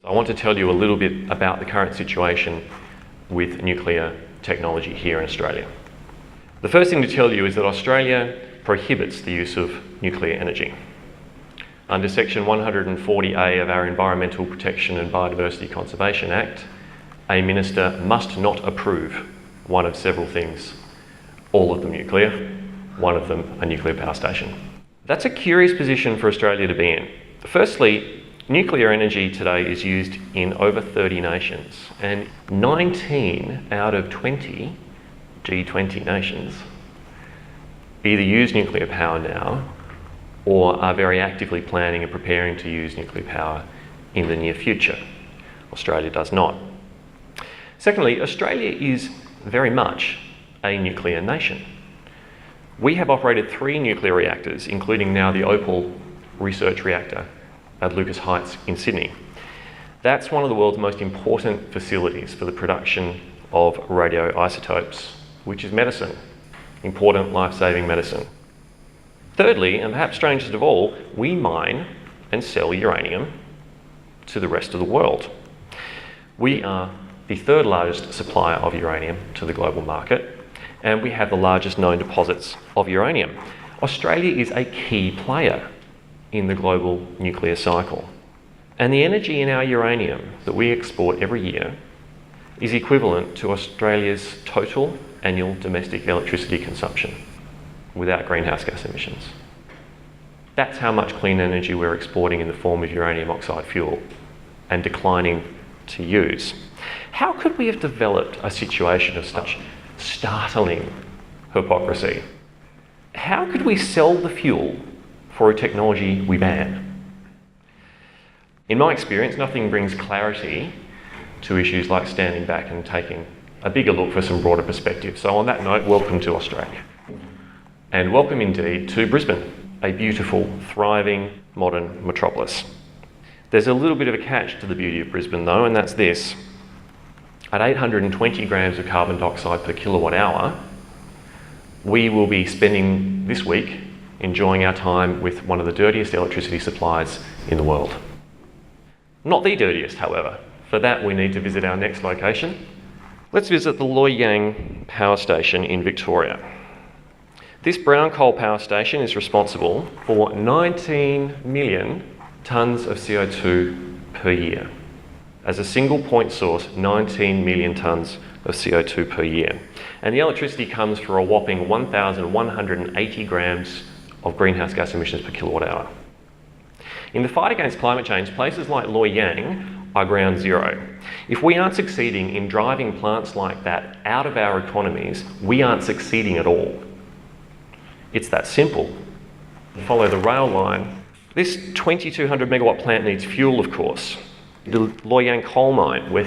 I want to tell you a little bit about the current situation with nuclear technology here in Australia. The first thing to tell you is that Australia prohibits the use of nuclear energy. Under Section 140A of our Environmental Protection and Biodiversity Conservation Act, a minister must not approve one of several things, all of them nuclear, one of them a nuclear power station. That's a curious position for Australia to be in. Firstly, nuclear energy today is used in over 30 nations, and 19 out of 20 G20 nations either use nuclear power now or are very actively planning and preparing to use nuclear power in the near future. Australia does not. Secondly, Australia is very much a nuclear nation. We have operated 3 nuclear reactors, including now the Opal research reactor at Lucas Heights in Sydney. That's one of the world's most important facilities for the production of radioisotopes, which is medicine, important life-saving medicine. Thirdly, and perhaps strangest of all, we mine and sell uranium to the rest of the world. We are the 3rd largest supplier of uranium to the global market, and we have the largest known deposits of uranium. Australia is a key player in the global nuclear cycle. And the energy in our uranium that we export every year is equivalent to Australia's total annual domestic electricity consumption without greenhouse gas emissions. That's how much clean energy we're exporting in the form of uranium oxide fuel and declining to use. How could we have developed a situation of such startling hypocrisy? How could we sell the fuel for a technology we ban? In my experience, nothing brings clarity to issues like standing back and taking a bigger look for some broader perspective. So on that note, welcome to Australia. And welcome indeed to Brisbane, a beautiful, thriving, modern metropolis. There's a little bit of a catch to the beauty of Brisbane though, and that's this. At 820 grams of carbon dioxide per kilowatt hour, we will be spending this week enjoying our time with one of the dirtiest electricity supplies in the world. Not the dirtiest, however. For that, we need to visit our next location. Let's visit the Loy Yang Power Station in Victoria. This brown coal power station is responsible for 19 million tonnes of CO2 per year. As a single point source, 19 million tonnes of CO2 per year. And the electricity comes for a whopping 1,180 grams of greenhouse gas emissions per kilowatt hour. In the fight against climate change, places like Loy Yang are ground zero. If we aren't succeeding in driving plants like that out of our economies, we aren't succeeding at all. It's that simple. Follow the rail line. This 2,200 megawatt plant needs fuel, of course. The Loy Yang coal mine, where